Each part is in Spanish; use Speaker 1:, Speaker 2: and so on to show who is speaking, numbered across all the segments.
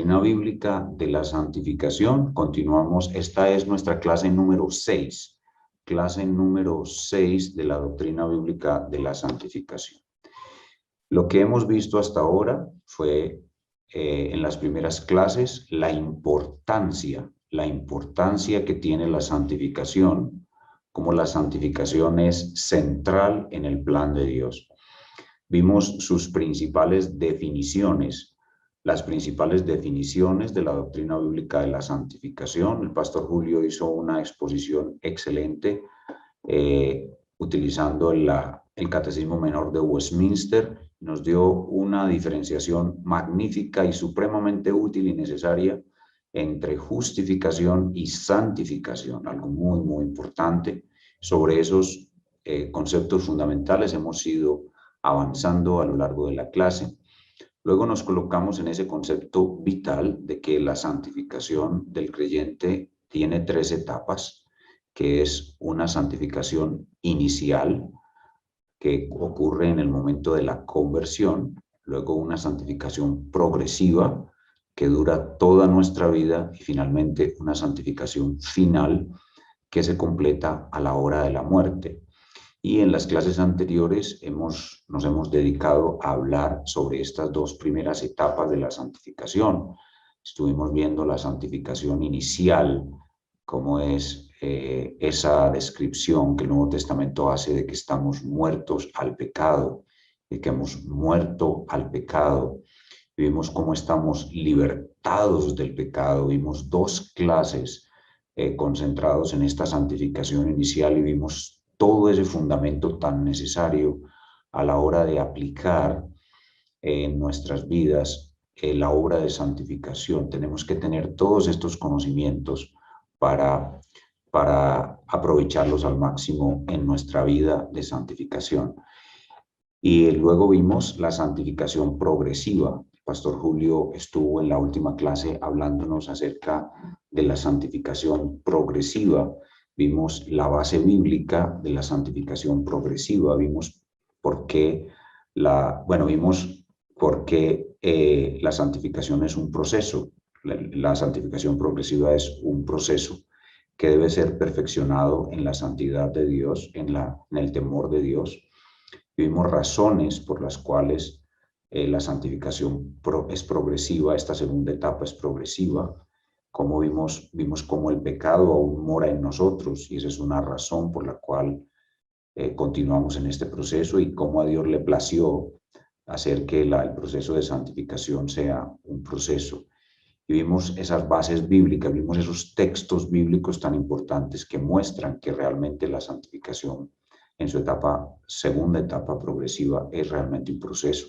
Speaker 1: doctrina bíblica de la santificación. Continuamos, esta es nuestra clase número 6. Clase número 6 de la doctrina bíblica de la santificación. Lo que hemos visto hasta ahora fue en las primeras clases la importancia que tiene la santificación, como la santificación es central en el plan de Dios. Vimos sus principales definiciones, las principales definiciones de la doctrina bíblica de la santificación. El pastor Julio hizo una exposición excelente utilizando el Catecismo Menor de Westminster. Nos dio una diferenciación magnífica y supremamente útil y necesaria entre justificación y santificación, algo muy, muy importante. Sobre esos conceptos fundamentales hemos ido avanzando a lo largo de la clase. Luego nos colocamos en ese concepto vital de que la santificación del creyente tiene 3 etapas, que es una santificación inicial, que ocurre en el momento de la conversión, luego una santificación progresiva, que dura toda nuestra vida, y finalmente una santificación final, que se completa a la hora de la muerte. Y en las clases anteriores nos hemos dedicado a hablar sobre estas 2 primeras etapas de la santificación. Estuvimos viendo la santificación inicial, cómo es esa descripción que el Nuevo Testamento hace de que estamos muertos al pecado, de que hemos muerto al pecado. Vimos cómo estamos libertados del pecado. Vimos 2 clases concentrados en esta santificación inicial y vimos todo ese fundamento tan necesario a la hora de aplicar en nuestras vidas la obra de santificación. Tenemos que tener todos estos conocimientos para aprovecharlos al máximo en nuestra vida de santificación. Y luego vimos la santificación progresiva. El pastor Julio estuvo en la última clase hablándonos acerca de la santificación progresiva. Vimos la base bíblica de la santificación progresiva, vimos por qué la santificación es un proceso. La santificación progresiva es un proceso que debe ser perfeccionado en la santidad de Dios, en el temor de Dios. Vimos razones por las cuales la santificación es progresiva, esta segunda etapa es progresiva. Como vimos cómo el pecado aún mora en nosotros y esa es una razón por la cual continuamos en este proceso y cómo a Dios le plació hacer que el proceso de santificación sea un proceso. Y vimos esas bases bíblicas, vimos esos textos bíblicos tan importantes que muestran que realmente la santificación en su segunda etapa progresiva es realmente un proceso.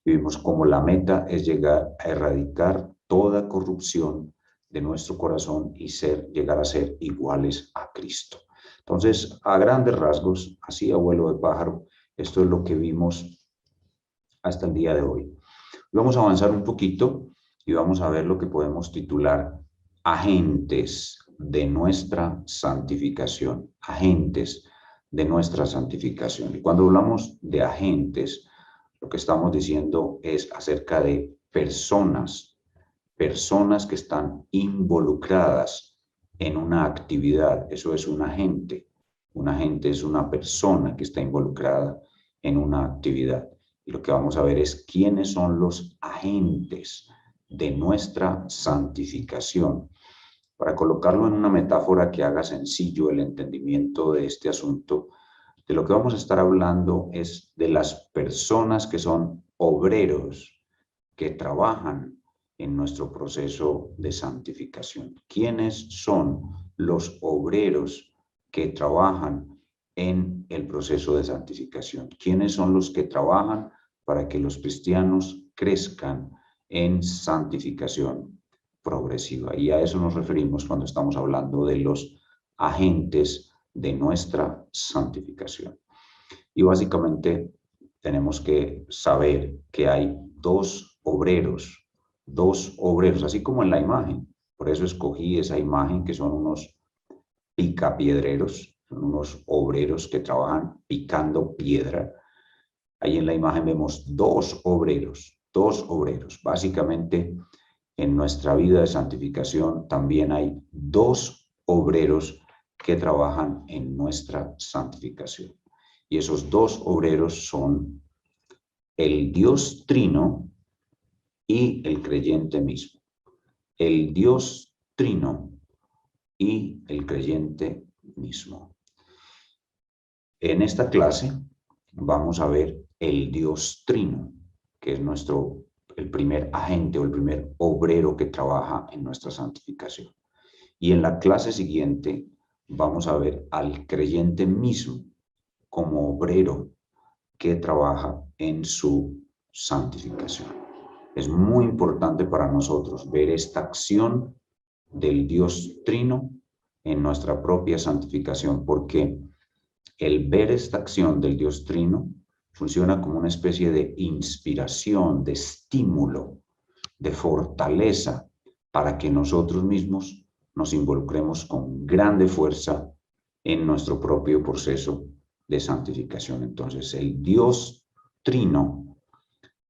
Speaker 1: Y vimos cómo la meta es llegar a erradicar toda corrupción de nuestro corazón y llegar a ser iguales a Cristo. Entonces, a grandes rasgos, así a vuelo de pájaro, esto es lo que vimos hasta el día de hoy. Vamos a avanzar un poquito y vamos a ver lo que podemos titular agentes de nuestra santificación. Agentes de nuestra santificación. Y cuando hablamos de agentes, lo que estamos diciendo es acerca de personas que están involucradas en una actividad. Eso es un agente. Un agente es una persona que está involucrada en una actividad. Y lo que vamos a ver es quiénes son los agentes de nuestra santificación. Para colocarlo en una metáfora que haga sencillo el entendimiento de este asunto, de lo que vamos a estar hablando es de las personas que son obreros, que trabajan en nuestro proceso de santificación. ¿Quiénes son los obreros que trabajan en el proceso de santificación? ¿Quiénes son los que trabajan para que los cristianos crezcan en santificación progresiva? Y a eso nos referimos cuando estamos hablando de los agentes de nuestra santificación. Y básicamente tenemos que saber que hay dos obreros, así como en la imagen. Por eso escogí esa imagen, que son unos picapiedreros, son unos obreros que trabajan picando piedra. Ahí en la imagen vemos dos obreros. Básicamente en nuestra vida de santificación también hay dos obreros que trabajan en nuestra santificación. Y esos dos obreros son el Dios Trino y el creyente mismo. El Dios Trino y el creyente mismo. En esta clase vamos a ver el Dios Trino, que es el primer agente o el primer obrero que trabaja en nuestra santificación. Y en la clase siguiente vamos a ver al creyente mismo como obrero que trabaja en su santificación. Es muy importante para nosotros ver esta acción del Dios Trino en nuestra propia santificación, porque el ver esta acción del Dios Trino funciona como una especie de inspiración, de estímulo, de fortaleza para que nosotros mismos nos involucremos con grande fuerza en nuestro propio proceso de santificación. Entonces, el Dios Trino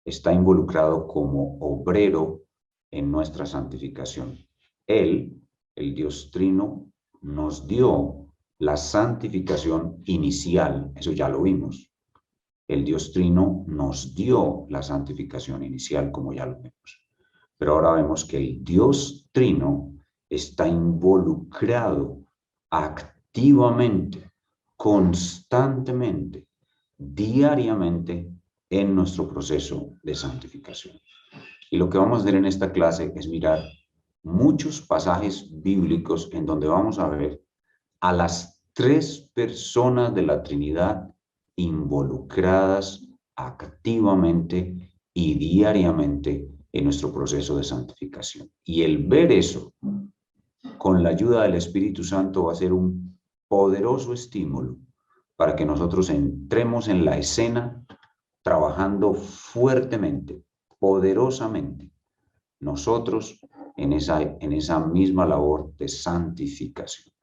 Speaker 1: está involucrado como obrero en nuestra santificación. Él, el Dios Trino, nos dio la santificación inicial, eso ya lo vimos. El Dios Trino nos dio la santificación inicial, como ya lo vimos. Pero ahora vemos que el Dios Trino está involucrado activamente, constantemente, diariamente en nuestro proceso de santificación. Y lo que vamos a hacer en esta clase es mirar muchos pasajes bíblicos en donde vamos a ver a las tres personas de la Trinidad involucradas activamente y diariamente en nuestro proceso de santificación. Y el ver eso con la ayuda del Espíritu Santo va a ser un poderoso estímulo para que nosotros entremos en la escena trabajando fuertemente, poderosamente, nosotros en esa misma labor de santificación.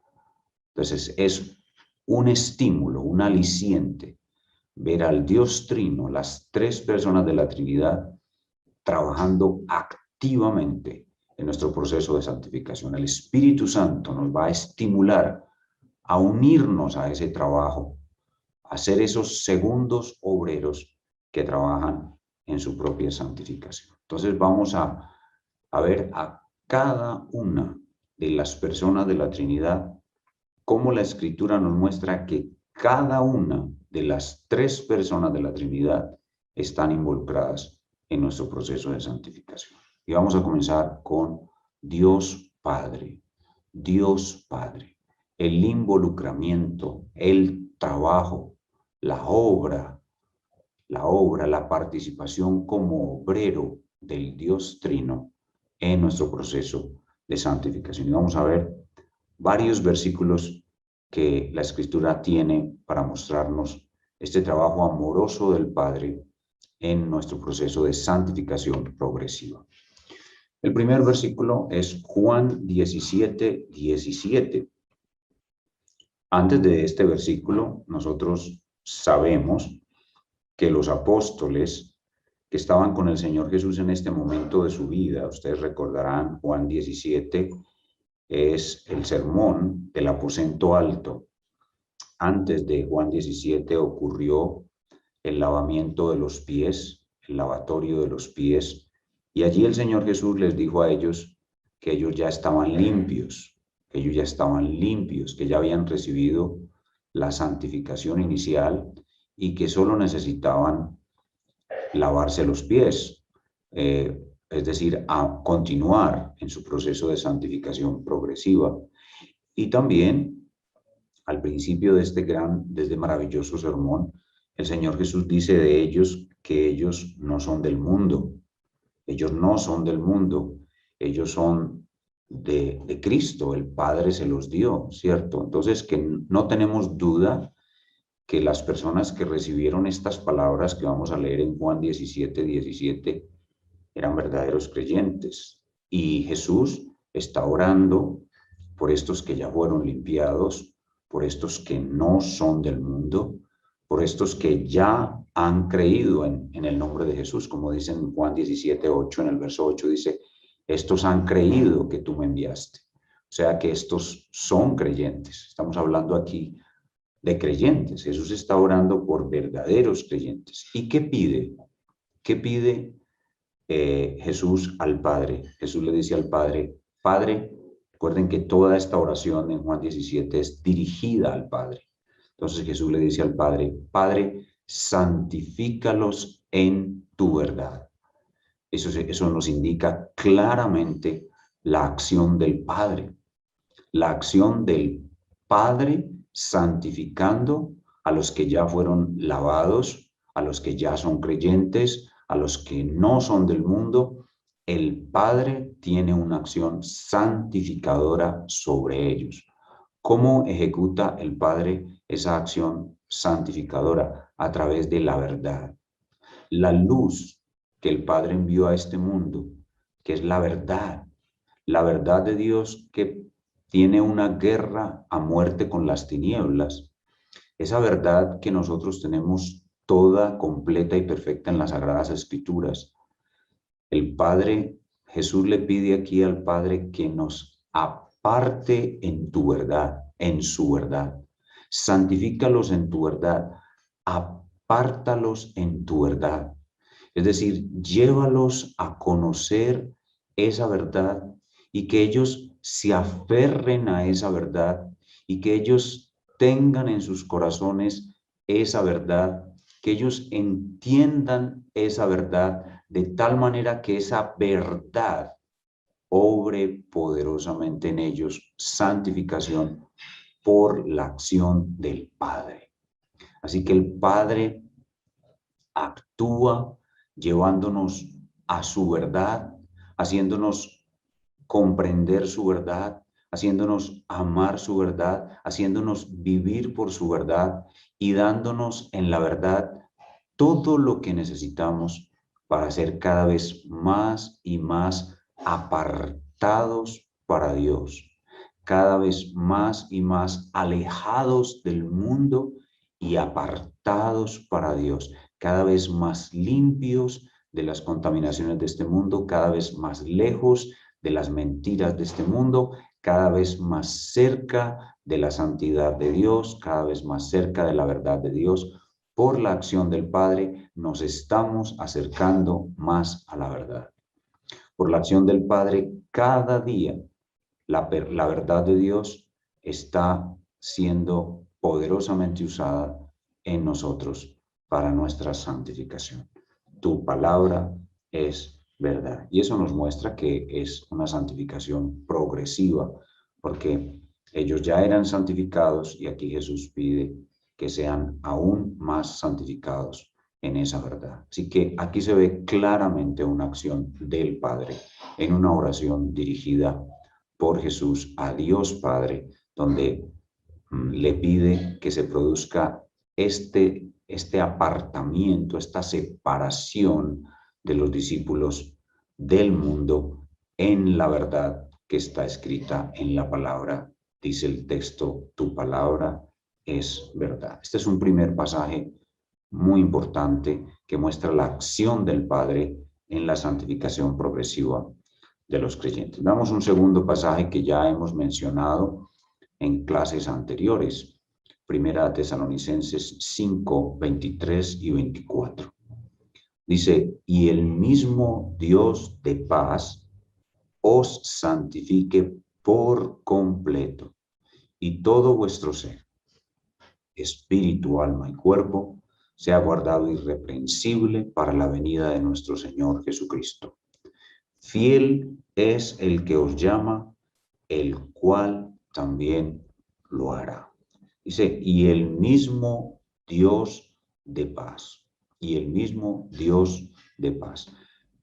Speaker 1: Entonces es un estímulo, un aliciente, ver al Dios Trino, las tres personas de la Trinidad, trabajando activamente en nuestro proceso de santificación. El Espíritu Santo nos va a estimular a unirnos a ese trabajo, a ser esos segundos obreros que trabajan en su propia santificación. Entonces vamos a ver a cada una de las personas de la Trinidad, cómo la Escritura nos muestra que cada una de las tres personas de la Trinidad están involucradas en nuestro proceso de santificación. Y vamos a comenzar con Dios Padre. Dios Padre. El involucramiento, el trabajo, la obra, la participación como obrero del Dios Trino en nuestro proceso de santificación. Y vamos a ver varios versículos que la Escritura tiene para mostrarnos este trabajo amoroso del Padre en nuestro proceso de santificación progresiva. El primer versículo es Juan 17, 17. Antes de este versículo, nosotros sabemos que los apóstoles que estaban con el Señor Jesús en este momento de su vida, ustedes recordarán, Juan 17 es el sermón del aposento alto. Antes de Juan 17 ocurrió el lavamiento de los pies, el lavatorio de los pies, y allí el Señor Jesús les dijo a ellos que ellos ya estaban limpios, que ya habían recibido la santificación inicial y que solo necesitaban lavarse los pies, es decir, a continuar en su proceso de santificación progresiva. Y también, al principio de este maravilloso sermón, el Señor Jesús dice de ellos que ellos no son del mundo. Ellos no son del mundo, ellos son de Cristo, el Padre se los dio, ¿cierto? Entonces, que no tenemos duda que las personas que recibieron estas palabras que vamos a leer en Juan 17, 17, eran verdaderos creyentes. Y Jesús está orando por estos que ya fueron limpiados, por estos que no son del mundo, por estos que ya han creído en el nombre de Jesús, como dice en Juan 17, 8, en el verso 8 dice, estos han creído que tú me enviaste. O sea que estos son creyentes. Estamos hablando aquí de creyentes. Jesús está orando por verdaderos creyentes. ¿Y qué pide? ¿Qué pide Jesús al Padre? Jesús le dice al Padre, Padre, recuerden que toda esta oración en Juan 17 es dirigida al Padre. Entonces Jesús le dice al Padre, Padre, santifícalos en tu verdad. Eso nos indica claramente la acción del Padre. La acción del Padre santificando a los que ya fueron lavados, a los que ya son creyentes, a los que no son del mundo. El Padre tiene una acción santificadora sobre ellos. ¿Cómo ejecuta el Padre esa acción santificadora? A través de la verdad. La luz que el Padre envió a este mundo, que es la verdad de Dios que tiene una guerra a muerte con las tinieblas. Esa verdad que nosotros tenemos toda, completa y perfecta en las Sagradas Escrituras. El Padre, Jesús le pide aquí al Padre que nos aparte en tu verdad, en su verdad. Santifícalos en tu verdad, apártalos en tu verdad. Es decir, llévalos a conocer esa verdad y que ellos se aferren a esa verdad y que ellos tengan en sus corazones esa verdad, que ellos entiendan esa verdad de tal manera que esa verdad obre poderosamente en ellos santificación por la acción del Padre. Así que el Padre actúa llevándonos a su verdad, haciéndonos comprender su verdad, haciéndonos amar su verdad, haciéndonos vivir por su verdad y dándonos en la verdad todo lo que necesitamos para ser cada vez más y más apartados para Dios, cada vez más y más alejados del mundo y apartados para Dios, cada vez más limpios de las contaminaciones de este mundo, cada vez más lejos de las mentiras de este mundo, cada vez más cerca de la santidad de Dios, cada vez más cerca de la verdad de Dios. Por la acción del Padre nos estamos acercando más a la verdad. Por la acción del Padre, cada día la verdad de Dios está siendo poderosamente usada en nosotros para nuestra santificación. Tu palabra es verdad. Y eso nos muestra que es una santificación progresiva, porque ellos ya eran santificados y aquí Jesús pide que sean aún más santificados en esa verdad. Así que aquí se ve claramente una acción del Padre en una oración dirigida por Jesús a Dios Padre, donde le pide que se produzca este apartamiento, esta separación de los discípulos del mundo en la verdad que está escrita en la palabra. Dice el texto, tu palabra es verdad. Este es un primer pasaje muy importante que muestra la acción del Padre en la santificación progresiva de los creyentes. Veamos un segundo pasaje que ya hemos mencionado en clases anteriores. Primera Tesalonicenses 5, 23 y 24. Dice, y el mismo Dios de paz os santifique por completo, y todo vuestro ser, espíritu, alma y cuerpo, sea guardado irreprensible para la venida de nuestro Señor Jesucristo. Fiel es el que os llama, el cual también lo hará. Dice, y el mismo Dios de paz. Y el mismo Dios de paz.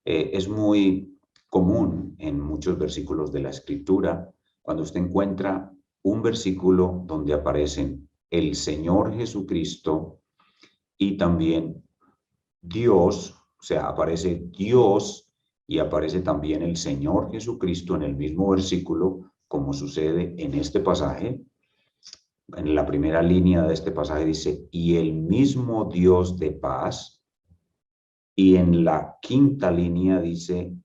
Speaker 1: Es muy común en muchos versículos de la Escritura, cuando usted encuentra un versículo donde aparecen el Señor Jesucristo y también Dios, o sea, aparece Dios y aparece también el Señor Jesucristo en el mismo versículo, como sucede en este pasaje. En la primera línea de este pasaje dice, y el mismo Dios de paz. Y en la quinta línea dice,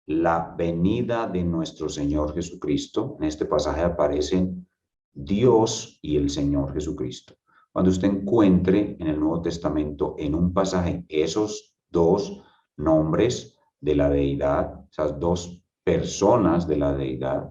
Speaker 1: la venida de nuestro Señor Jesucristo. En este pasaje aparecen Dios y el Señor Jesucristo. Cuando usted encuentre en el Nuevo Testamento, en un pasaje, esos dos nombres de la deidad, esas dos personas de la deidad,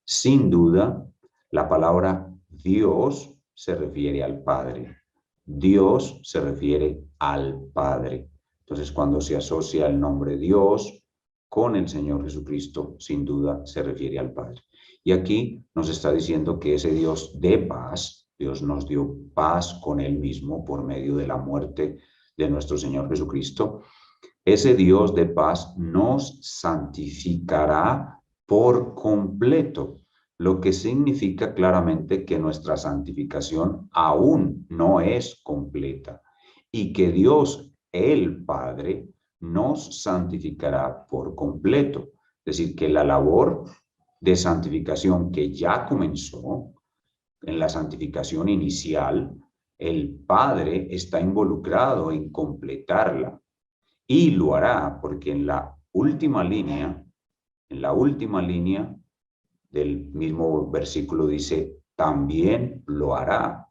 Speaker 1: sin duda, la palabra Dios se refiere al Padre. Dios se refiere al Padre. Entonces, cuando se asocia el nombre Dios con el Señor Jesucristo, sin duda se refiere al Padre. Y aquí nos está diciendo que ese Dios de paz, Dios nos dio paz con Él mismo por medio de la muerte de nuestro Señor Jesucristo. Ese Dios de paz nos santificará por completo, lo que significa claramente que nuestra santificación aún no es completa y que Dios, el Padre, nos santificará por completo. Es decir, que la labor de santificación que ya comenzó, en la santificación inicial, el Padre está involucrado en completarla y lo hará porque en la última línea del mismo versículo dice, también lo hará.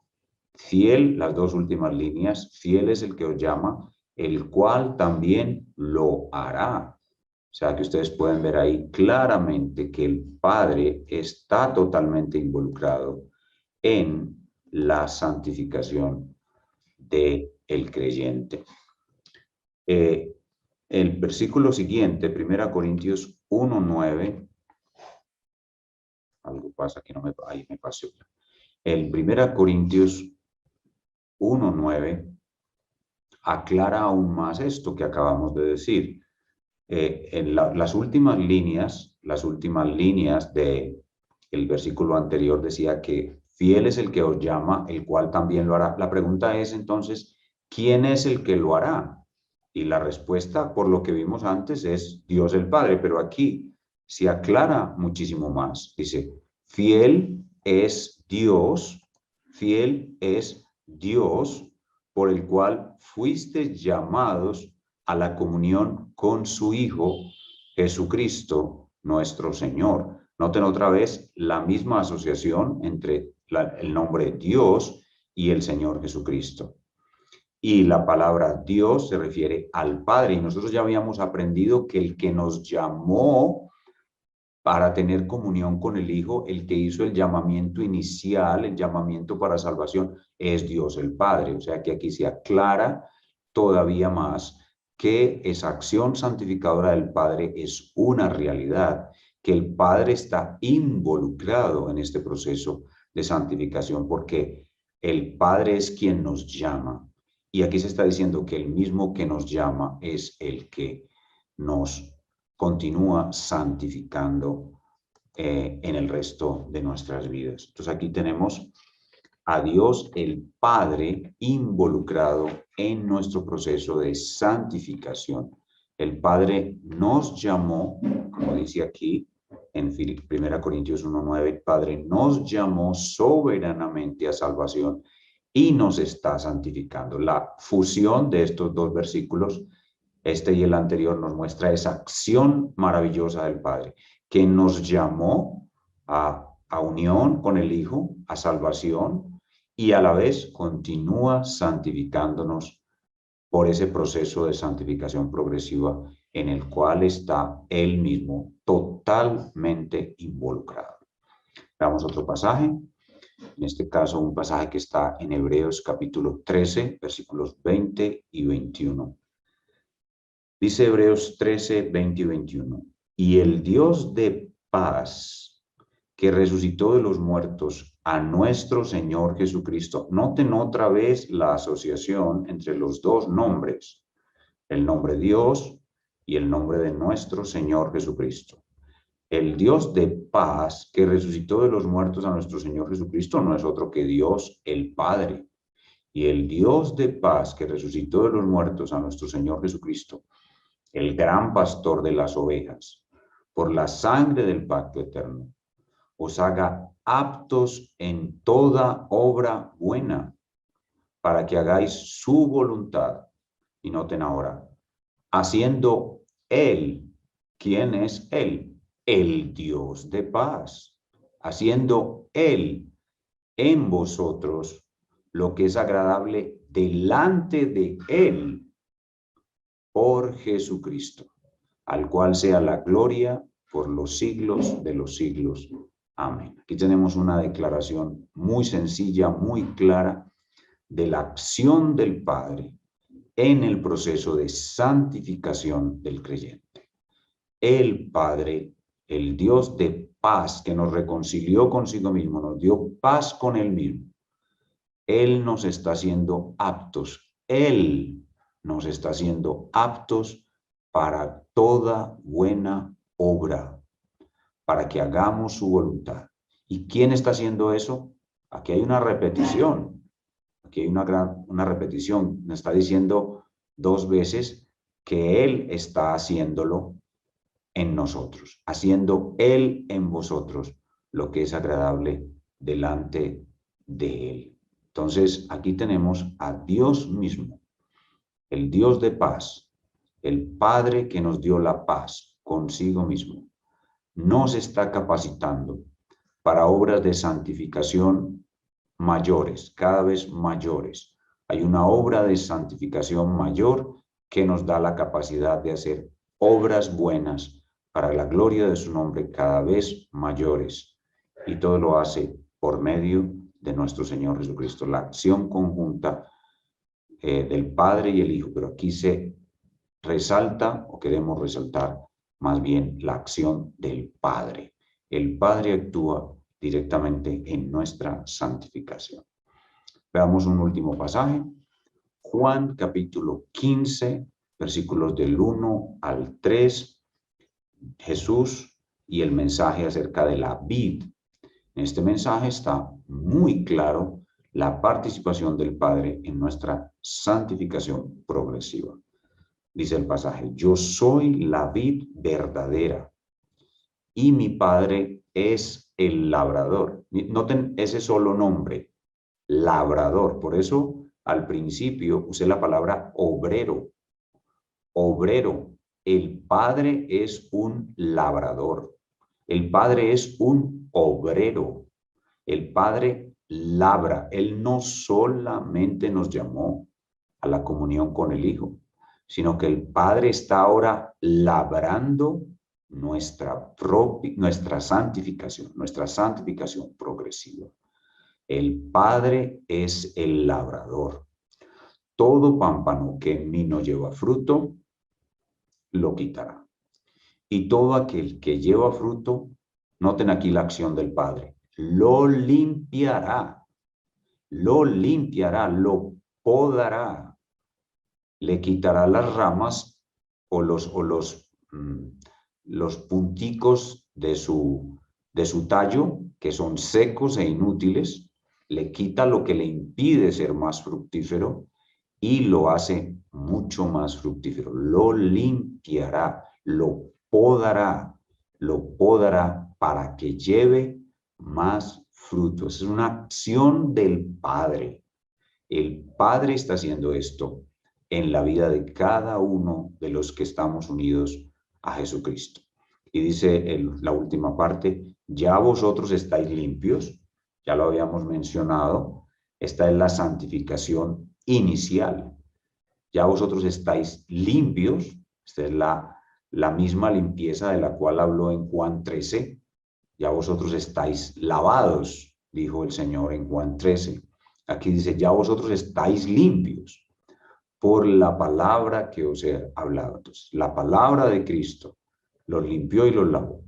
Speaker 1: Fiel, las dos últimas líneas, fiel es el que os llama, el cual también lo hará. O sea que ustedes pueden ver ahí claramente que el Padre está totalmente involucrado en la santificación del creyente. El versículo siguiente, 1 Corintios 1:9, algo pasa que no me, ahí me pasó. El 1 Corintios 1:9 aclara aún más esto que acabamos de decir. En las últimas líneas del versículo anterior decía que fiel es el que os llama, el cual también lo hará. La pregunta es entonces, ¿quién es el que lo hará? Y la respuesta, por lo que vimos antes, es Dios el Padre, pero aquí se aclara muchísimo más. Dice, fiel es Dios por el cual fuisteis llamados a la comunión con su Hijo, Jesucristo, nuestro Señor. Noten otra vez la misma asociación entre el nombre Dios y el Señor Jesucristo. Y la palabra Dios se refiere al Padre. Y nosotros ya habíamos aprendido que el que nos llamó para tener comunión con el Hijo, el que hizo el llamamiento inicial, el llamamiento para salvación, es Dios el Padre. O sea que aquí se aclara todavía más que esa acción santificadora del Padre es una realidad, que el Padre está involucrado en este proceso de santificación, porque el Padre es quien nos llama. Y aquí se está diciendo que el mismo que nos llama es el que nos continúa santificando en el resto de nuestras vidas. Entonces aquí tenemos a Dios el Padre involucrado en nuestro proceso de santificación. El Padre nos llamó, como dice aquí en 1 Corintios 1:9, el Padre nos llamó soberanamente a salvación y nos está santificando. La fusión de estos dos versículos, este y el anterior, nos muestra esa acción maravillosa del Padre, que nos llamó a unión con el Hijo, a salvación, y a la vez continúa santificándonos por ese proceso de santificación progresiva en el cual está Él mismo totalmente involucrado. Veamos otro pasaje. En este caso, un pasaje que está en Hebreos capítulo 13, versículos 20 y 21. Dice Hebreos 13, 20 y 21. Y el Dios de paz, que resucitó de los muertos a nuestro Señor Jesucristo. Noten otra vez la asociación entre los dos nombres, el nombre Dios y el nombre de nuestro Señor Jesucristo. El Dios de paz que resucitó de los muertos a nuestro Señor Jesucristo no es otro que Dios el Padre. Y el Dios de paz que resucitó de los muertos a nuestro Señor Jesucristo, el gran pastor de las ovejas, por la sangre del pacto eterno, os haga aptos en toda obra buena, para que hagáis su voluntad. Y noten ahora, haciendo Él ¿Quién es Él? El Dios de paz, haciendo Él en vosotros lo que es agradable delante de Él por Jesucristo, al cual sea la gloria por los siglos de los siglos. Amén. Aquí tenemos una declaración muy sencilla, muy clara de la acción del Padre en el proceso de santificación del creyente. El Padre, el Dios de paz que nos reconcilió consigo mismo, nos dio paz con Él mismo. Él nos está haciendo aptos, Él nos está haciendo aptos para toda buena obra, para que hagamos su voluntad. ¿Y quién está haciendo eso? Aquí hay una repetición, aquí hay una repetición, me está diciendo 2 veces que Él está haciéndolo en nosotros, haciendo Él en vosotros lo que es agradable delante de Él. Entonces, aquí tenemos a Dios mismo, el Dios de paz, el Padre que nos dio la paz consigo mismo, nos está capacitando para obras de santificación mayores, cada vez mayores. Hay una obra de santificación mayor que nos da la capacidad de hacer obras buenas para la gloria de su nombre cada vez mayores. Y todo lo hace por medio de nuestro Señor Jesucristo. La acción conjunta del Padre y el Hijo, pero aquí se resalta o queremos resaltar más bien la acción del Padre. El Padre actúa directamente en nuestra santificación. Veamos un último pasaje. Juan capítulo 15, versículos del 1 al 3. Jesús y el mensaje acerca de la vid. En este mensaje está muy claro la participación del Padre en nuestra santificación progresiva. Dice el pasaje, yo soy la vid verdadera y mi Padre es el labrador. Noten ese solo nombre, labrador. Por eso al principio usé la palabra obrero. Obrero. El Padre es un labrador. El Padre es un obrero. El Padre labra. Él no solamente nos llamó a la comunión con el Hijo, sino que el Padre está ahora labrando nuestra santificación progresiva. El Padre es el labrador. Todo pámpano que en mí no lleva fruto, lo quitará. Y todo aquel que lleva fruto, noten aquí la acción del Padre, lo limpiará, lo podará, le quitará las ramas o los punticos de su tallo, que son secos e inútiles, le quita lo que le impide ser más fructífero y lo hace mucho más fructífero. Lo limpiará, lo podará para que lleve más frutos. Es una acción del Padre. El Padre está haciendo esto en la vida de cada uno de los que estamos unidos a Jesucristo. Y dice la última parte, ya vosotros estáis limpios, ya lo habíamos mencionado, esta es la santificación inicial. Ya vosotros estáis limpios, esta es la misma limpieza de la cual habló en Juan 13, ya vosotros estáis lavados, dijo el Señor en Juan 13. Aquí dice, ya vosotros estáis limpios por la palabra que os he hablado. Entonces, la palabra de Cristo los limpió y los lavó.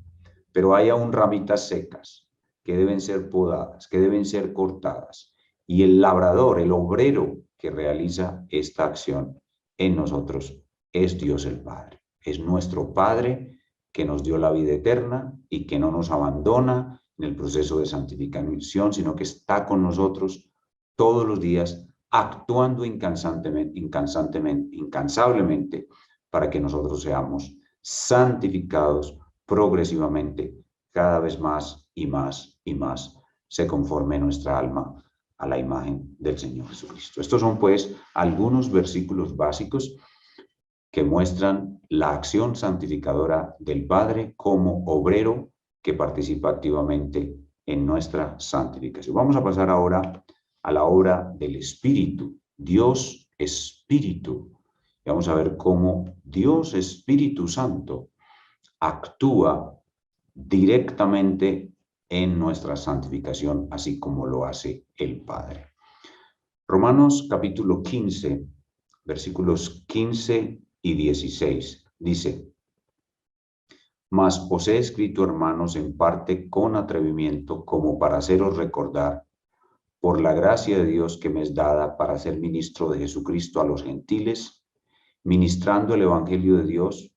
Speaker 1: Pero hay aún ramitas secas que deben ser podadas, que deben ser cortadas. Y el labrador, el obrero que realiza esta acción en nosotros es Dios el Padre. Es nuestro Padre que nos dio la vida eterna y que no nos abandona en el proceso de santificación, sino que está con nosotros todos los días, actuando incansablemente para que nosotros seamos santificados progresivamente, cada vez más y más y más, se conforme nuestra alma a la imagen del Señor Jesucristo. Estos son pues algunos versículos básicos que muestran la acción santificadora del Padre como obrero que participa activamente en nuestra santificación. Vamos a pasar ahora a la obra del Espíritu. Dios Espíritu. Y vamos a ver cómo Dios Espíritu Santo actúa directamente en nuestra santificación, así como lo hace el Padre. Romanos capítulo 15, versículos 15 y 16, dice: Mas os he escrito, hermanos, en parte con atrevimiento, como para haceros recordar, por la gracia de Dios que me es dada para ser ministro de Jesucristo a los gentiles, ministrando el evangelio de Dios,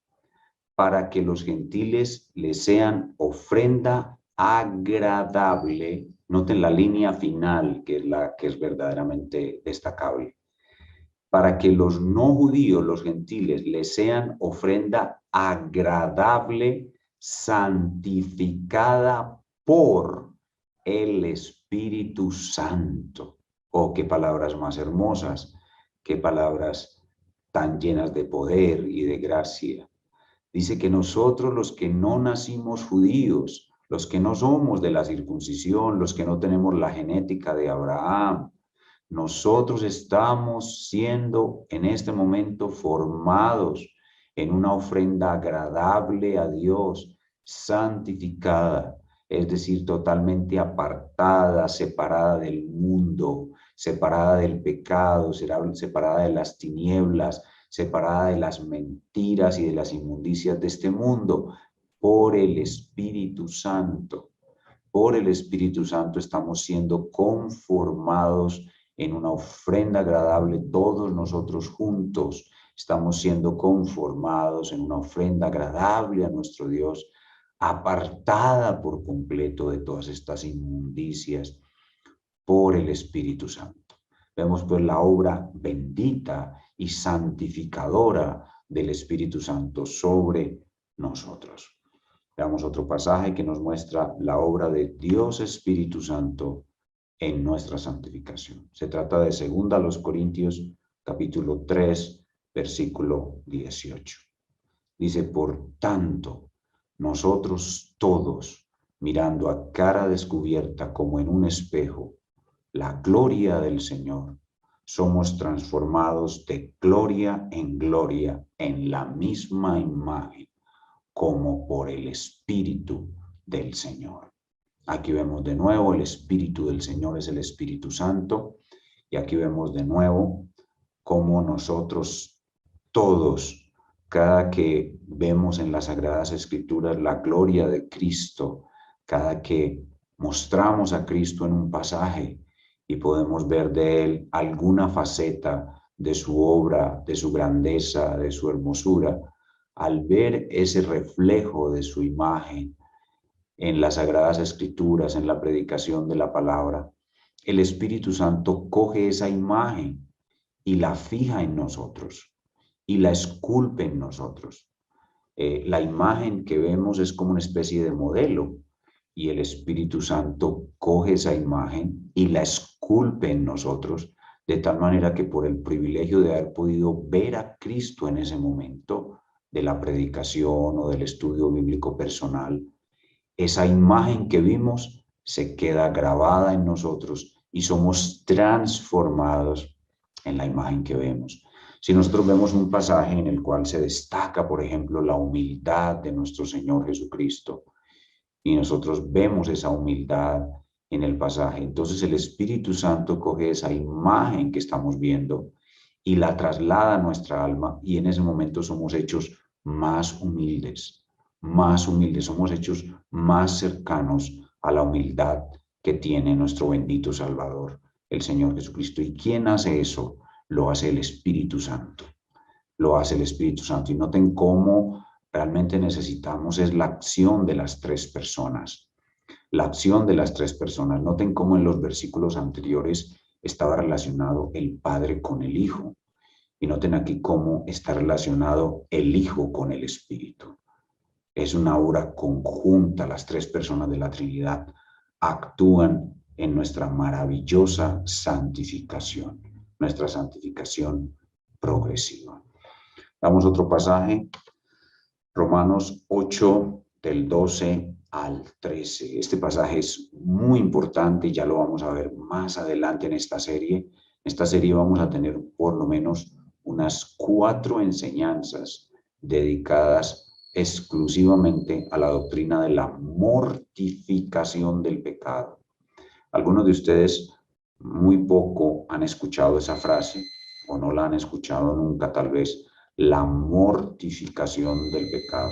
Speaker 1: para que los gentiles le sean ofrenda agradable. Noten la línea final, que es la que es verdaderamente destacable. Para que los no judíos, los gentiles, le sean ofrenda agradable, santificada por el Espíritu Santo. Oh, qué palabras más hermosas, qué palabras tan llenas de poder y de gracia. Dice que nosotros, los que no nacimos judíos, los que no somos de la circuncisión, los que no tenemos la genética de Abraham, nosotros estamos siendo en este momento formados en una ofrenda agradable a Dios, santificada, es decir, totalmente apartada, separada del mundo, separada del pecado, separada de las tinieblas, separada de las mentiras y de las inmundicias de este mundo, por el Espíritu Santo. Por el Espíritu Santo estamos siendo conformados en una ofrenda agradable, todos nosotros juntos estamos siendo conformados en una ofrenda agradable a nuestro Dios, apartada por completo de todas estas inmundicias por el Espíritu Santo. Vemos pues la obra bendita y santificadora del Espíritu Santo sobre nosotros. Veamos otro pasaje que nos muestra la obra de Dios Espíritu Santo en nuestra santificación. Se trata de 2 Corintios capítulo 3, versículo 18. Dice: por tanto, nosotros todos, mirando a cara descubierta como en un espejo la gloria del Señor, somos transformados de gloria en la misma imagen, como por el Espíritu del Señor. Aquí vemos de nuevo el Espíritu del Señor es el Espíritu Santo, y aquí vemos de nuevo cómo nosotros todos, cada que vemos en las Sagradas Escrituras la gloria de Cristo, cada que mostramos a Cristo en un pasaje y podemos ver de Él alguna faceta de su obra, de su grandeza, de su hermosura, al ver ese reflejo de su imagen en las Sagradas Escrituras, en la predicación de la palabra, el Espíritu Santo coge esa imagen y la fija en nosotros y la esculpe en nosotros. La imagen que vemos es como una especie de modelo, y el Espíritu Santo coge esa imagen y la esculpe en nosotros, de tal manera que por el privilegio de haber podido ver a Cristo en ese momento de la predicación o del estudio bíblico personal, esa imagen que vimos se queda grabada en nosotros y somos transformados en la imagen que vemos. Si nosotros vemos un pasaje en el cual se destaca, por ejemplo, la humildad de nuestro Señor Jesucristo, y nosotros vemos esa humildad en el pasaje, entonces el Espíritu Santo coge esa imagen que estamos viendo y la traslada a nuestra alma, y en ese momento somos hechos más humildes, somos hechos más cercanos a la humildad que tiene nuestro bendito Salvador, el Señor Jesucristo. ¿Y quién hace eso? Lo hace el Espíritu Santo. Lo hace el Espíritu Santo. Y noten cómo realmente necesitamos es la acción de las tres personas. La acción de las tres personas. Noten cómo en los versículos anteriores estaba relacionado el Padre con el Hijo. Y noten aquí cómo está relacionado el Hijo con el Espíritu. Es una obra conjunta. Las tres personas de la Trinidad actúan en nuestra maravillosa santificación. Nuestra santificación progresiva. Damos otro pasaje, Romanos 8, del 12 al 13. Este pasaje es muy importante y ya lo vamos a ver más adelante en esta serie. En esta serie vamos a tener por lo menos unas 4 enseñanzas dedicadas exclusivamente a la doctrina de la mortificación del pecado. Algunos de ustedes muy poco han escuchado esa frase o no la han escuchado nunca, tal vez, la mortificación del pecado.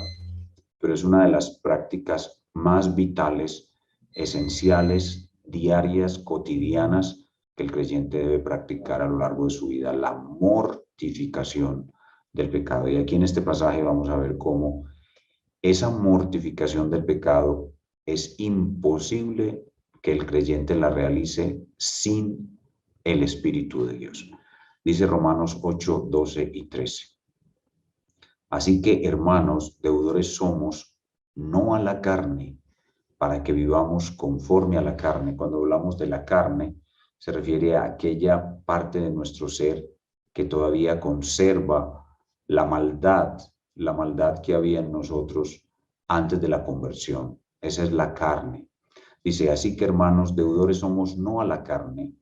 Speaker 1: Pero es una de las prácticas más vitales, esenciales, diarias, cotidianas, que el creyente debe practicar a lo largo de su vida, la mortificación del pecado. Y aquí en este pasaje vamos a ver cómo esa mortificación del pecado es imposible que el creyente la realice sin el Espíritu de Dios. Dice Romanos 8, 12 y 13. Así que, hermanos, deudores somos, no a la carne, para que vivamos conforme a la carne. Cuando hablamos de la carne, se refiere a aquella parte de nuestro ser que todavía conserva la maldad que había en nosotros antes de la conversión. Esa es la carne. Dice, así que, hermanos, deudores somos no a la carne,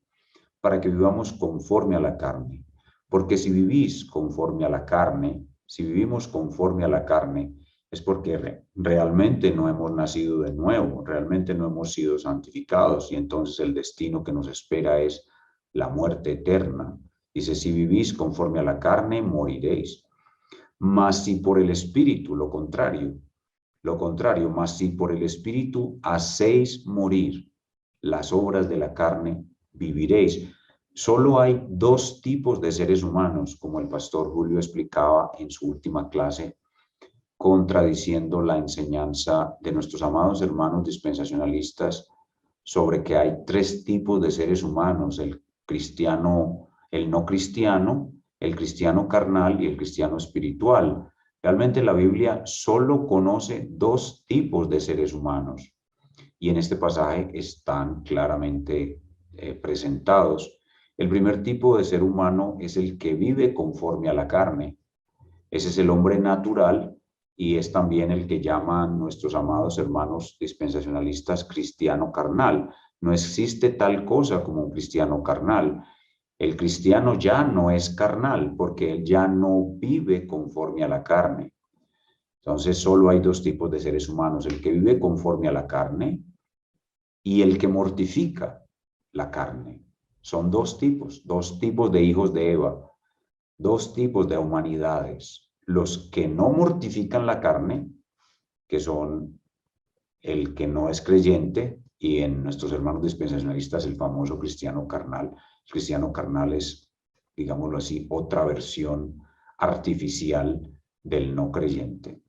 Speaker 1: para que vivamos conforme a la carne. Porque si vivís conforme a la carne, si vivimos conforme a la carne, es porque realmente no hemos nacido de nuevo, realmente no hemos sido santificados y entonces el destino que nos espera es la muerte eterna. Dice, si vivís conforme a la carne, moriréis. Mas si por el Espíritu, lo contrario, mas si por el Espíritu hacéis morir las obras de la carne, viviréis. Solo hay 2 tipos de seres humanos, como el pastor Julio explicaba en su última clase, contradiciendo la enseñanza de nuestros amados hermanos dispensacionalistas sobre que hay 3 tipos de seres humanos, el cristiano, el no cristiano, el cristiano carnal y el cristiano espiritual. Realmente la Biblia solo conoce 2 tipos de seres humanos y en este pasaje están claramente presentados. El primer tipo de ser humano es el que vive conforme a la carne. Ese es el hombre natural y es también el que llaman nuestros amados hermanos dispensacionalistas cristiano carnal. No existe tal cosa como un cristiano carnal. El cristiano ya no es carnal porque él ya no vive conforme a la carne. Entonces solo hay 2 tipos de seres humanos, el que vive conforme a la carne y el que mortifica la carne. Son 2 tipos de hijos de Eva, 2 tipos de humanidades. Los que no mortifican la carne, que son el que no es creyente, y en nuestros hermanos dispensacionalistas el famoso cristiano carnal. El cristiano carnal es, digámoslo así, otra versión artificial del no creyente.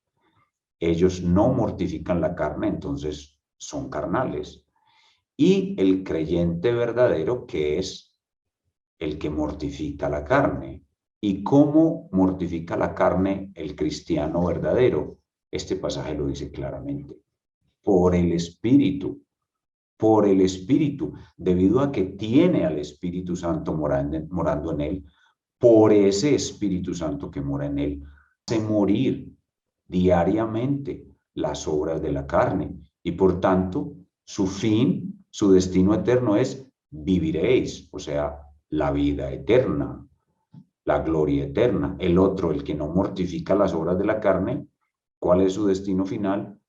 Speaker 1: Ellos no mortifican la carne, entonces son carnales. Y el creyente verdadero, que es el que mortifica la carne. ¿Y cómo mortifica la carne el cristiano verdadero? Este pasaje lo dice claramente. Por el Espíritu. Por el Espíritu. Debido a que tiene al Espíritu Santo morando en él, por ese Espíritu Santo que mora en él, hace morir diariamente las obras de la carne. Y por tanto, su fin, su destino eterno es viviréis, o sea, la vida eterna, la gloria eterna. El otro, el que no mortifica las obras de la carne, ¿cuál es su destino final?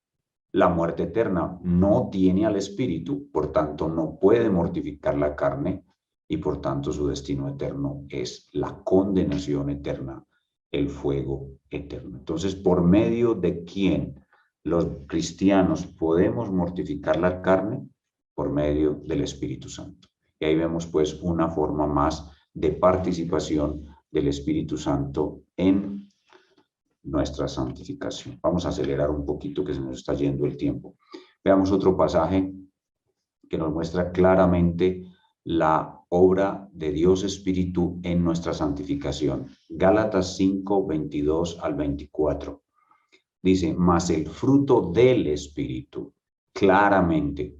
Speaker 1: La muerte eterna. No tiene al Espíritu, por tanto no puede mortificar la carne y por tanto su destino eterno es la condenación eterna, el fuego eterno. Entonces, ¿por medio de quién los cristianos podemos mortificar la carne? Por medio del Espíritu Santo. Y ahí vemos pues una forma más de participación del Espíritu Santo en nuestra santificación. Vamos a acelerar un poquito que se nos está yendo el tiempo. Veamos otro pasaje que nos muestra claramente la obra de Dios Espíritu en nuestra santificación. Gálatas 5, 22 al 24. Dice, mas el fruto del Espíritu, claramente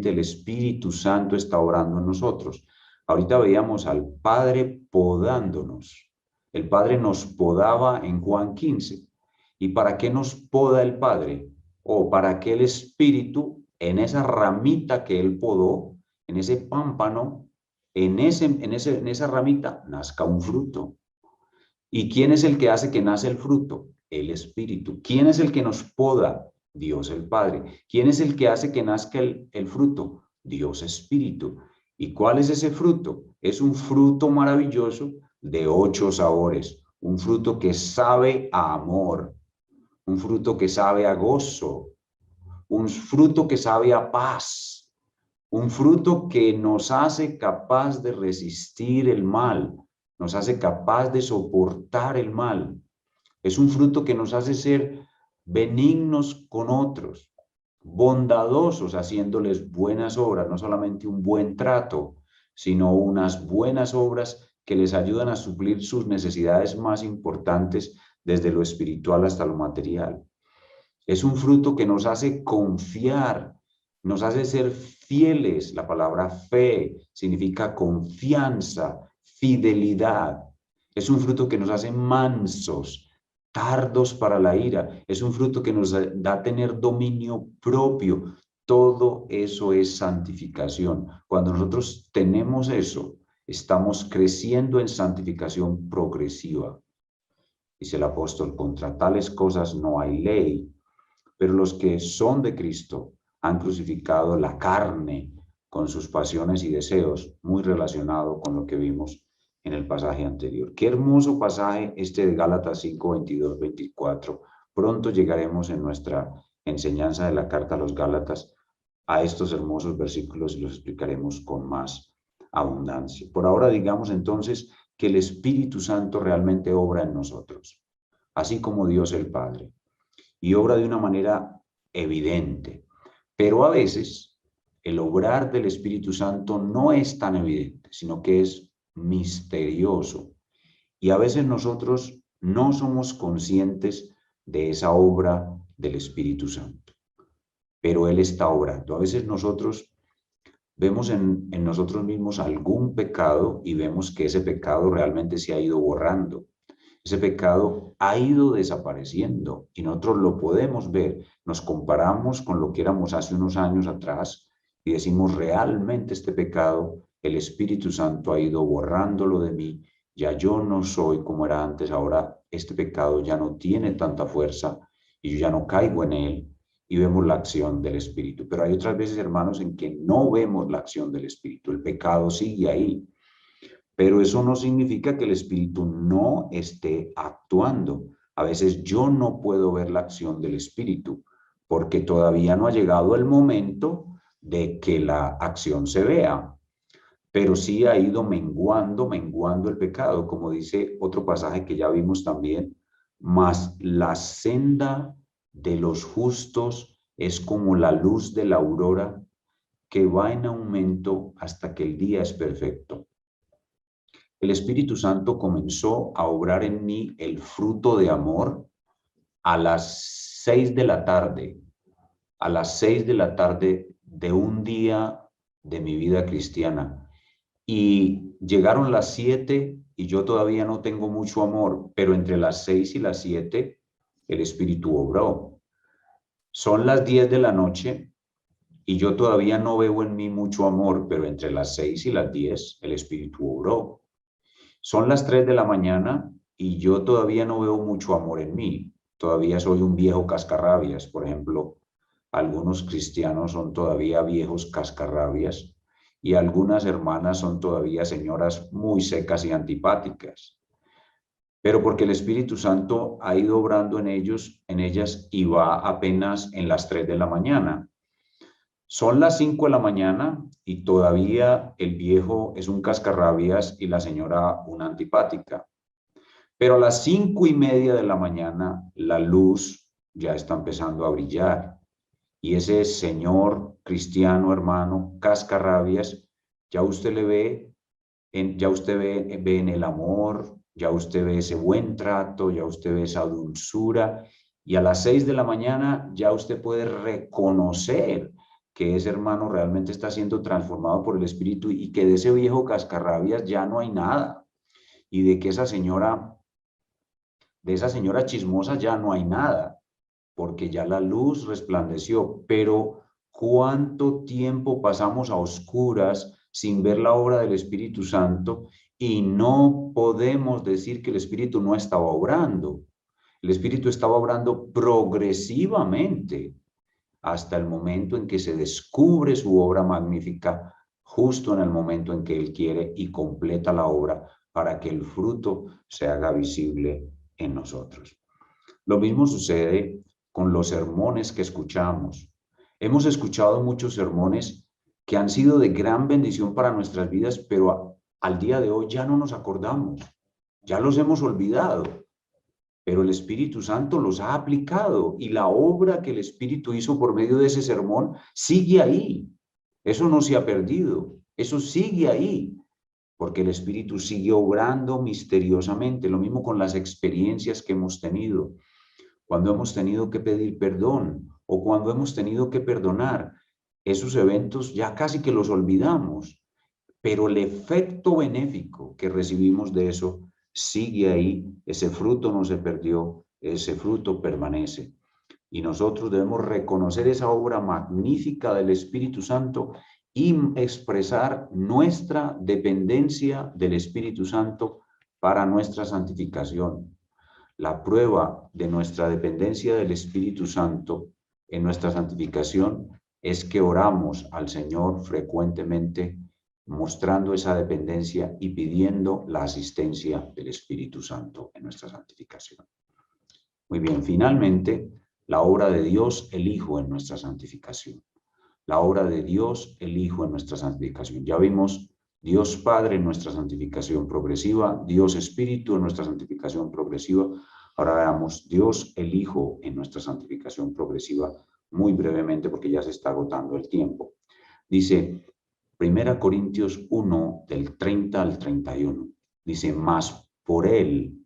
Speaker 1: el Espíritu Santo está obrando en nosotros. Ahorita veíamos al Padre podándonos. El Padre nos podaba en Juan 15. ¿Y para qué nos poda el Padre? O para que el Espíritu, en esa ramita que Él podó, en ese pámpano, en esa ramita, nazca un fruto. ¿Y quién es el que hace que nace el fruto? El Espíritu. ¿Quién es el que nos poda? Dios el Padre. ¿Quién es el que hace que nazca el fruto? Dios Espíritu. ¿Y cuál es ese fruto? Es un fruto maravilloso de 8 sabores. Un fruto que sabe a amor. Un fruto que sabe a gozo. Un fruto que sabe a paz. Un fruto que nos hace capaz de resistir el mal, nos hace capaz de soportar el mal. Es un fruto que nos hace ser benignos con otros, bondadosos haciéndoles buenas obras, no solamente un buen trato, sino unas buenas obras que les ayudan a suplir sus necesidades más importantes desde lo espiritual hasta lo material. Es un fruto que nos hace confiar, nos hace ser fieles. La palabra fe significa confianza, fidelidad. Es un fruto que nos hace mansos, tardos para la ira. Es un fruto que nos da a tener dominio propio. Todo eso es santificación. Cuando nosotros tenemos eso, estamos creciendo en santificación progresiva. Dice el apóstol, contra tales cosas no hay ley. Pero los que son de Cristo han crucificado la carne con sus pasiones y deseos, muy relacionado con lo que vimos en el pasaje anterior. Qué hermoso pasaje este de Gálatas 5, 22, 24. Pronto llegaremos en nuestra enseñanza de la carta a los Gálatas a estos hermosos versículos y los explicaremos con más abundancia. Por ahora digamos entonces que el Espíritu Santo realmente obra en nosotros, así como Dios el Padre, y obra de una manera evidente. Pero a veces el obrar del Espíritu Santo no es tan evidente, sino que es misterioso. Y a veces nosotros no somos conscientes de esa obra del Espíritu Santo. Pero Él está obrando. A veces nosotros vemos en nosotros mismos algún pecado y vemos que ese pecado realmente se ha ido borrando. Ese pecado ha ido desapareciendo y nosotros lo podemos ver. Nos comparamos con lo que éramos hace unos años atrás y decimos, realmente este pecado, el Espíritu Santo ha ido borrándolo de mí. Ya yo no soy como era antes, ahora este pecado ya no tiene tanta fuerza y yo ya no caigo en él, y vemos la acción del Espíritu. Pero hay otras veces, hermanos, en que no vemos la acción del Espíritu. El pecado sigue ahí. Pero eso no significa que el Espíritu no esté actuando. A veces yo no puedo ver la acción del Espíritu porque todavía no ha llegado el momento de que la acción se vea. Pero sí ha ido menguando el pecado, como dice otro pasaje que ya vimos también. Mas la senda de los justos es como la luz de la aurora que va en aumento hasta que el día es perfecto. El Espíritu Santo comenzó a obrar en mí el fruto de amor a las 6 de la tarde, a las 6 de la tarde de un día de mi vida cristiana. Y llegaron las 7 y yo todavía no tengo mucho amor, pero entre las 6 y las 7 el Espíritu obró. Son las 10 de la noche y yo todavía no veo en mí mucho amor, pero entre las 6 y las 10 el Espíritu obró. Son las 3 de la mañana y yo todavía no veo mucho amor en mí. Todavía soy un viejo cascarrabias. Por ejemplo, algunos cristianos son todavía viejos cascarrabias y algunas hermanas son todavía señoras muy secas y antipáticas. Pero porque el Espíritu Santo ha ido obrando en ellos, en ellas, y va apenas en las 3 de la mañana. Son las 5 de la mañana y todavía el viejo es un cascarrabias y la señora una antipática. Pero a las 5:30 de la mañana la luz ya está empezando a brillar. Y ese señor cristiano, hermano, cascarrabias, ya usted le ve, ya usted ve en el amor, ya usted ve ese buen trato, ya usted ve esa dulzura. Y a las 6 de la mañana ya usted puede reconocer que ese hermano realmente está siendo transformado por el Espíritu y que de ese viejo cascarrabias ya no hay nada. Y de que esa señora De esa señora chismosa ya no hay nada, porque ya la luz resplandeció, pero ¿cuánto tiempo pasamos a oscuras sin ver la obra del Espíritu Santo? Y no podemos decir que el Espíritu no estaba obrando. El Espíritu estaba obrando progresivamente hasta el momento en que se descubre su obra magnífica, justo en el momento en que Él quiere y completa la obra para que el fruto se haga visible en nosotros. Lo mismo sucede con los sermones que escuchamos. Hemos escuchado muchos sermones que han sido de gran bendición para nuestras vidas, pero al día de hoy ya no nos acordamos, ya los hemos olvidado, pero el Espíritu Santo los ha aplicado y la obra que el Espíritu hizo por medio de ese sermón sigue ahí. Eso no se ha perdido, eso sigue ahí, porque el Espíritu sigue obrando misteriosamente. Lo mismo con las experiencias que hemos tenido, cuando hemos tenido que pedir perdón o cuando hemos tenido que perdonar. Esos eventos ya casi que los olvidamos, pero el efecto benéfico que recibimos de eso sigue ahí, ese fruto no se perdió, ese fruto permanece. Y nosotros debemos reconocer esa obra magnífica del Espíritu Santo y expresar nuestra dependencia del Espíritu Santo para nuestra santificación. La prueba de nuestra dependencia del Espíritu Santo en nuestra santificación es que oramos al Señor frecuentemente, mostrando esa dependencia y pidiendo la asistencia del Espíritu Santo en nuestra santificación. Muy bien, finalmente, la obra de Dios el Hijo en nuestra santificación. La obra de Dios el Hijo en nuestra santificación. Ya vimos Dios Padre en nuestra santificación progresiva, Dios Espíritu en nuestra santificación progresiva. Ahora veamos Dios el Hijo en nuestra santificación progresiva muy brevemente porque ya se está agotando el tiempo. Dice 1 Corintios 1 del 30 al 31. Dice, mas por Él,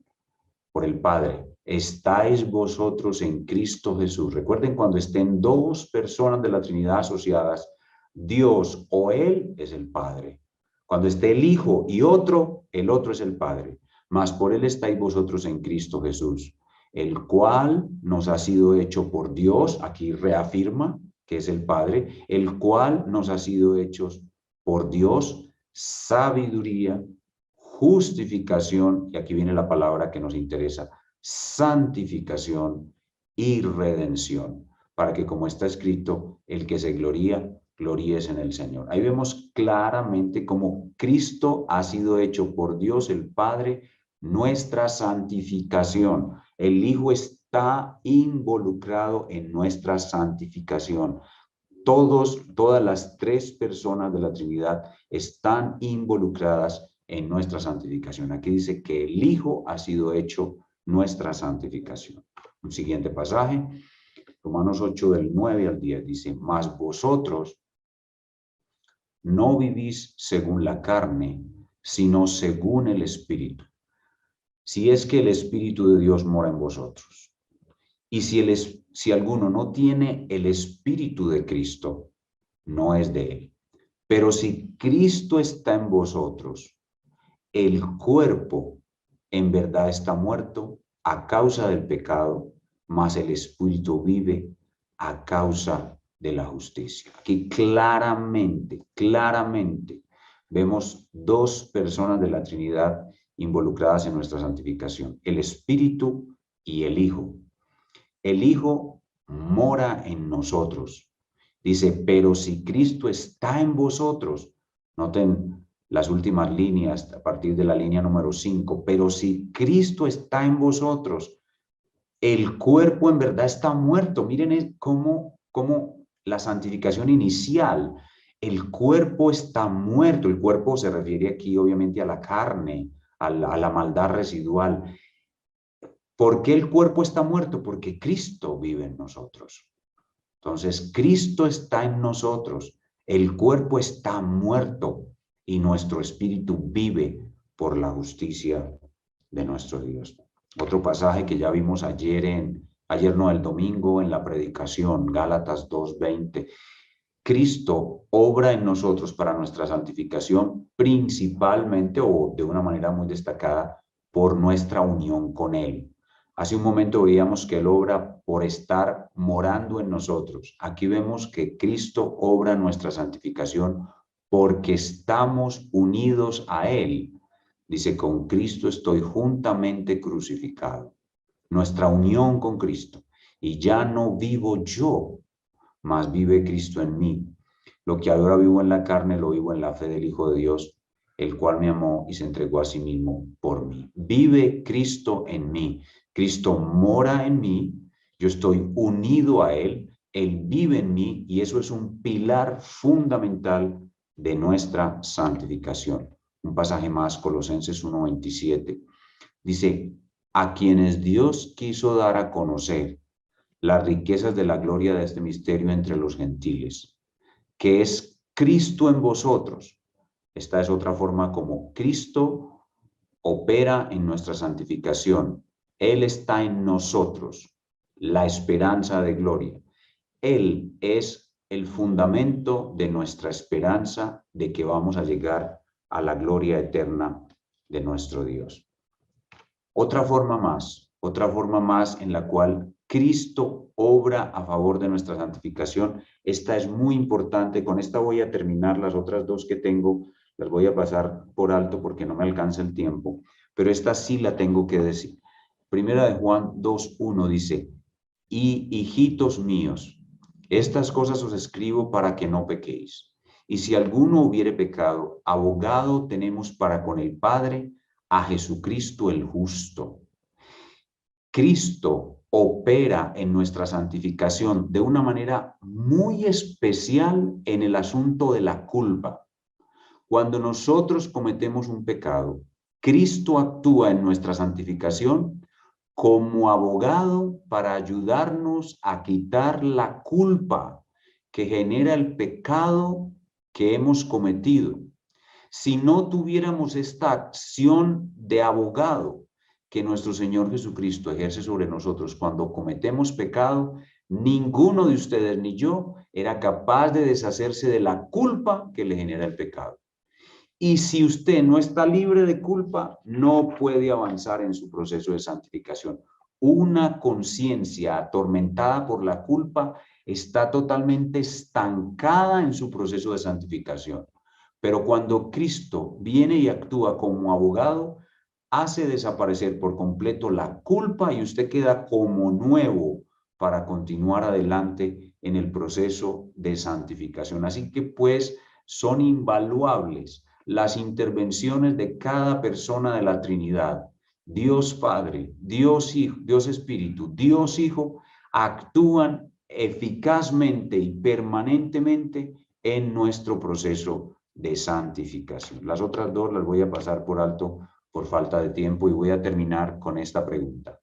Speaker 1: por el Padre, estáis vosotros en Cristo Jesús. Recuerden, cuando estén dos personas de la Trinidad asociadas, Dios o Él es el Padre. Cuando esté el Hijo y otro, el otro es el Padre. Mas por Él estáis vosotros en Cristo Jesús, el cual nos ha sido hecho por Dios, aquí reafirma que es el Padre, el cual nos ha sido hechos por Dios sabiduría, justificación, y aquí viene la palabra que nos interesa, santificación y redención, para que, como está escrito, el que se gloría, gloríes en el Señor. Ahí vemos claramente cómo Cristo ha sido hecho por Dios el Padre nuestra santificación. El Hijo está involucrado en nuestra santificación. Todas las tres personas de la Trinidad están involucradas en nuestra santificación. Aquí dice que el Hijo ha sido hecho nuestra santificación. Un siguiente pasaje, Romanos 8 del 9 al 10, dice, mas vosotros no vivís según la carne, sino según el Espíritu. Si es que el Espíritu de Dios mora en vosotros. Y si alguno no tiene el Espíritu de Cristo, no es de él. Pero si Cristo está en vosotros, el cuerpo en verdad está muerto a causa del pecado, mas el Espíritu vive a causa de la justicia. Aquí claramente vemos dos personas de la Trinidad involucradas en nuestra santificación, el Espíritu y el Hijo. El Hijo mora en nosotros. Dice, pero si Cristo está en vosotros, noten las últimas líneas a partir de la línea número 5, pero si Cristo está en vosotros, el cuerpo en verdad está muerto. Miren cómo la santificación inicial, el cuerpo está muerto. El cuerpo se refiere aquí obviamente a la carne, a la maldad residual. ¿Por qué el cuerpo está muerto? Porque Cristo vive en nosotros. Entonces, Cristo está en nosotros, el cuerpo está muerto y nuestro espíritu vive por la justicia de nuestro Dios. Otro pasaje que ya vimos ayer el domingo en la predicación, Gálatas 2:20. Cristo obra en nosotros para nuestra santificación principalmente o de una manera muy destacada por nuestra unión con Él. Hace un momento veíamos que Él obra por estar morando en nosotros. Aquí vemos que Cristo obra nuestra santificación porque estamos unidos a Él. Dice, con Cristo estoy juntamente crucificado. Nuestra unión con Cristo. Y ya no vivo yo, mas vive Cristo en mí. Lo que ahora vivo en la carne, lo vivo en la fe del Hijo de Dios, el cual me amó y se entregó a sí mismo por mí. Vive Cristo en mí. Cristo mora en mí, yo estoy unido a Él vive en mí y eso es un pilar fundamental de nuestra santificación. Un pasaje más, Colosenses 1:27. Dice, a quienes Dios quiso dar a conocer las riquezas de la gloria de este misterio entre los gentiles, que es Cristo en vosotros. Esta es otra forma como Cristo opera en nuestra santificación. Él está en nosotros, la esperanza de gloria. Él es el fundamento de nuestra esperanza de que vamos a llegar a la gloria eterna de nuestro Dios. Otra forma más en la cual Cristo obra a favor de nuestra santificación. Esta es muy importante. Con esta voy a terminar. Las otras dos que tengo las voy a pasar por alto porque no me alcanza el tiempo. Pero esta sí la tengo que decir. Primera de Juan 2:1 dice, y hijitos míos, estas cosas os escribo para que no pequéis. Y si alguno hubiere pecado, abogado tenemos para con el Padre, a Jesucristo el justo. Cristo opera en nuestra santificación de una manera muy especial en el asunto de la culpa. Cuando nosotros cometemos un pecado, Cristo actúa en nuestra santificación como abogado para ayudarnos a quitar la culpa que genera el pecado que hemos cometido. Si no tuviéramos esta acción de abogado que nuestro Señor Jesucristo ejerce sobre nosotros cuando cometemos pecado, ninguno de ustedes ni yo era capaz de deshacerse de la culpa que le genera el pecado. Y si usted no está libre de culpa, no puede avanzar en su proceso de santificación. Una conciencia atormentada por la culpa está totalmente estancada en su proceso de santificación. Pero cuando Cristo viene y actúa como abogado, hace desaparecer por completo la culpa y usted queda como nuevo para continuar adelante en el proceso de santificación. Así que pues son invaluables las intervenciones de cada persona de la Trinidad. Dios Padre, Dios Hijo, Dios Espíritu, Dios Hijo, actúan eficazmente y permanentemente en nuestro proceso de santificación. Las otras dos las voy a pasar por alto por falta de tiempo y voy a terminar con esta pregunta.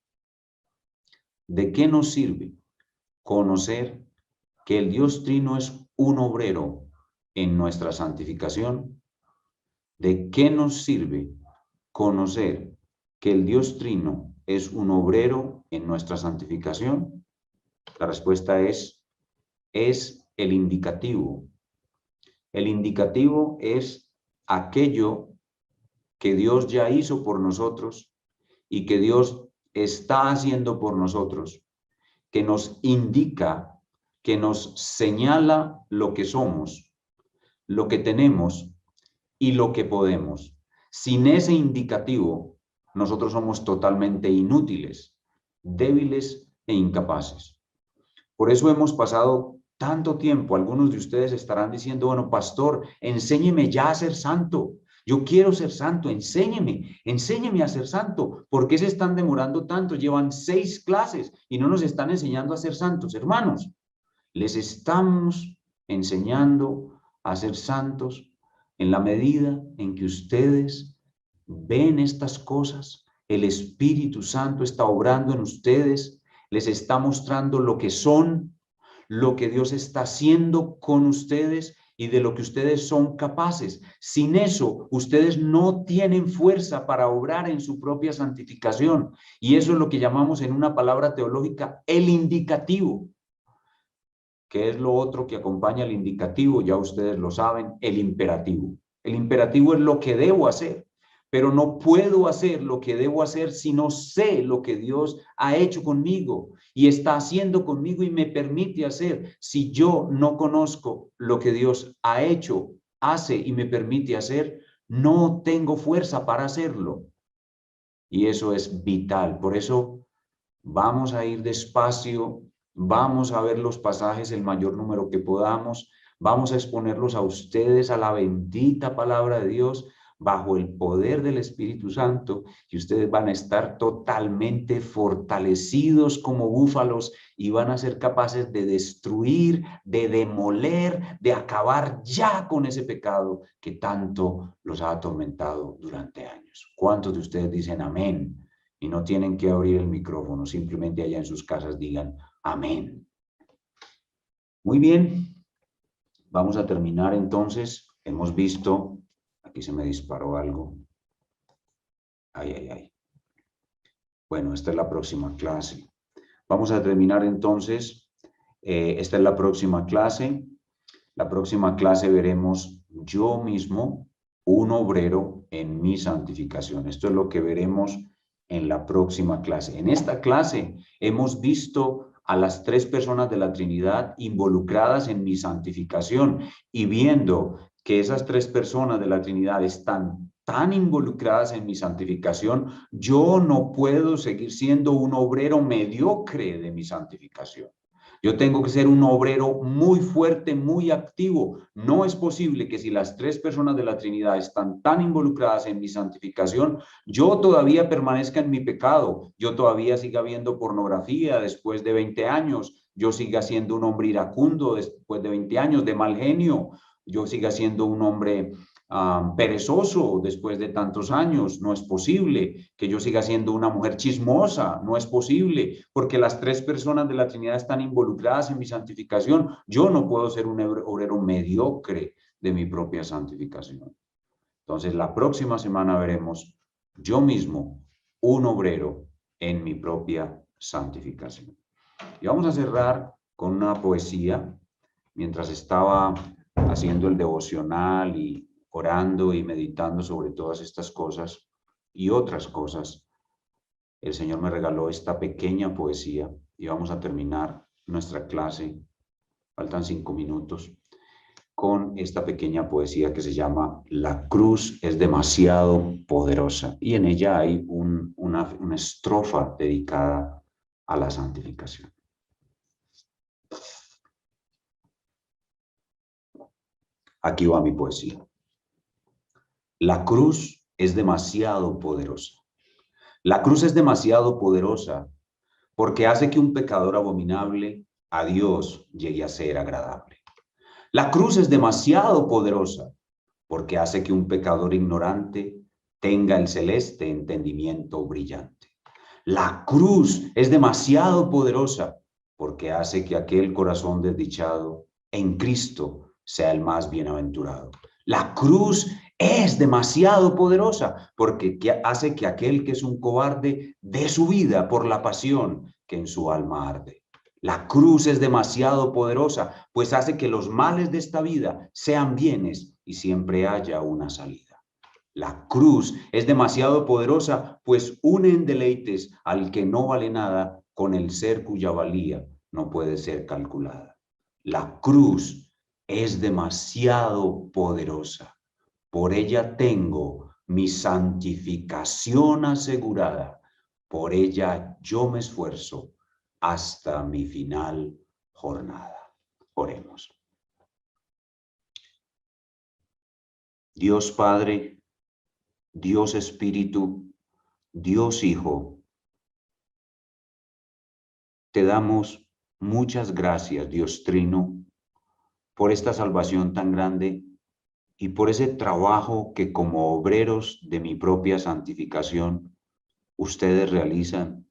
Speaker 1: ¿De qué nos sirve conocer que el Dios Trino es un obrero en nuestra santificación? ¿De qué nos sirve conocer que el Dios Trino es un obrero en nuestra santificación? La respuesta es el indicativo. El indicativo es aquello que Dios ya hizo por nosotros y que Dios está haciendo por nosotros, que nos indica, que nos señala lo que somos, lo que tenemos y lo que podemos. Sin ese indicativo, nosotros somos totalmente inútiles, débiles e incapaces. Por eso hemos pasado tanto tiempo. Algunos de ustedes estarán diciendo, bueno, pastor, enséñeme ya a ser santo. Yo quiero ser santo, enséñeme a ser santo. ¿Por qué se están demorando tanto? Llevan 6 clases y no nos están enseñando a ser santos. Hermanos, les estamos enseñando a ser santos en la medida en que ustedes ven estas cosas. El Espíritu Santo está obrando en ustedes, les está mostrando lo que son, lo que Dios está haciendo con ustedes y de lo que ustedes son capaces. Sin eso, ustedes no tienen fuerza para obrar en su propia santificación. Y eso es lo que llamamos en una palabra teológica el indicativo. ¿Qué es lo otro que acompaña al indicativo? Ya ustedes lo saben, el imperativo. El imperativo es lo que debo hacer. pero no puedo hacer lo que debo hacer si no sé lo que Dios ha hecho conmigo y está haciendo conmigo y me permite hacer. Si yo no conozco lo que Dios ha hecho, hace y me permite hacer, no tengo fuerza para hacerlo. Y eso es vital. Por eso vamos a ir despacio, vamos a ver los pasajes el mayor número que podamos, vamos a exponerlos a ustedes a la bendita palabra de Dios bajo el poder del Espíritu Santo, y ustedes van a estar totalmente fortalecidos como búfalos y van a ser capaces de destruir, de demoler, de acabar ya con ese pecado que tanto los ha atormentado durante años. ¿Cuántos de ustedes dicen amén? Y no tienen que abrir el micrófono, simplemente allá en sus casas digan amén. Muy bien, vamos a terminar entonces. Hemos visto, aquí se me disparó algo. Ay. Bueno, esta es la próxima clase. Vamos a terminar entonces. Esta es la próxima clase. La próxima clase veremos yo mismo, un obrero en mi santificación. Esto es lo que veremos en la próxima clase. En esta clase hemos visto a las tres personas de la Trinidad involucradas en mi santificación, y viendo que esas tres personas de la Trinidad están tan involucradas en mi santificación, yo no puedo seguir siendo un obrero mediocre de mi santificación. Yo tengo que ser un obrero muy fuerte, muy activo. No es posible que si las tres personas de la Trinidad están tan involucradas en mi santificación, yo todavía permanezca en mi pecado, yo todavía siga viendo pornografía después de 20 años, yo siga siendo un hombre iracundo después de 20 años, de mal genio, yo siga siendo un hombre perezoso después de tantos años. No es posible que yo siga siendo una mujer chismosa, no es posible, porque las tres personas de la Trinidad están involucradas en mi santificación. Yo no puedo ser un obrero mediocre de mi propia santificación. Entonces, la próxima semana veremos yo mismo, un obrero en mi propia santificación. Y vamos a cerrar con una poesía. Mientras estaba haciendo el devocional y orando y meditando sobre todas estas cosas y otras cosas, el Señor me regaló esta pequeña poesía y vamos a terminar nuestra clase, faltan 5 minutos, con esta pequeña poesía que se llama La cruz es demasiado poderosa, y en ella hay una estrofa dedicada a la santificación. Aquí va mi poesía. La cruz es demasiado poderosa. La cruz es demasiado poderosa porque hace que un pecador abominable a Dios llegue a ser agradable. La cruz es demasiado poderosa porque hace que un pecador ignorante tenga el celeste entendimiento brillante. La cruz es demasiado poderosa porque hace que aquel corazón desdichado en Cristo sea el más bienaventurado. La cruz es demasiado poderosa porque hace que aquel que es un cobarde dé su vida por la pasión que en su alma arde. La cruz es demasiado poderosa, pues hace que los males de esta vida sean bienes y siempre haya una salida. La cruz es demasiado poderosa, pues une en deleites al que no vale nada con el ser cuya valía no puede ser calculada. La cruz es demasiado poderosa. Por ella tengo mi santificación asegurada. Por ella yo me esfuerzo hasta mi final jornada. Oremos. Dios Padre, Dios Espíritu, Dios Hijo, te damos muchas gracias, Dios Trino, por esta salvación tan grande y por ese trabajo que como obreros de mi propia santificación ustedes realizan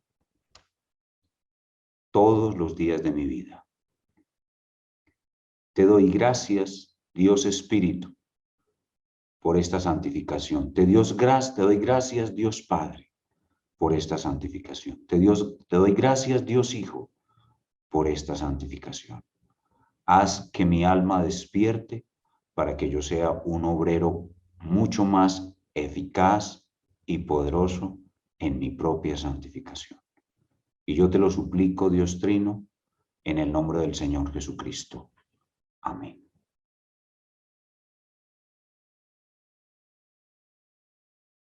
Speaker 1: todos los días de mi vida. Te doy gracias, Dios Espíritu, por esta santificación. Te doy gracias, Dios Padre, por esta santificación. Te doy gracias, Dios Hijo, por esta santificación. Haz que mi alma despierte para que yo sea un obrero mucho más eficaz, y poderoso en mi propia santificación. Y yo te lo suplico, Dios Trino, en el nombre del Señor Jesucristo. Amén.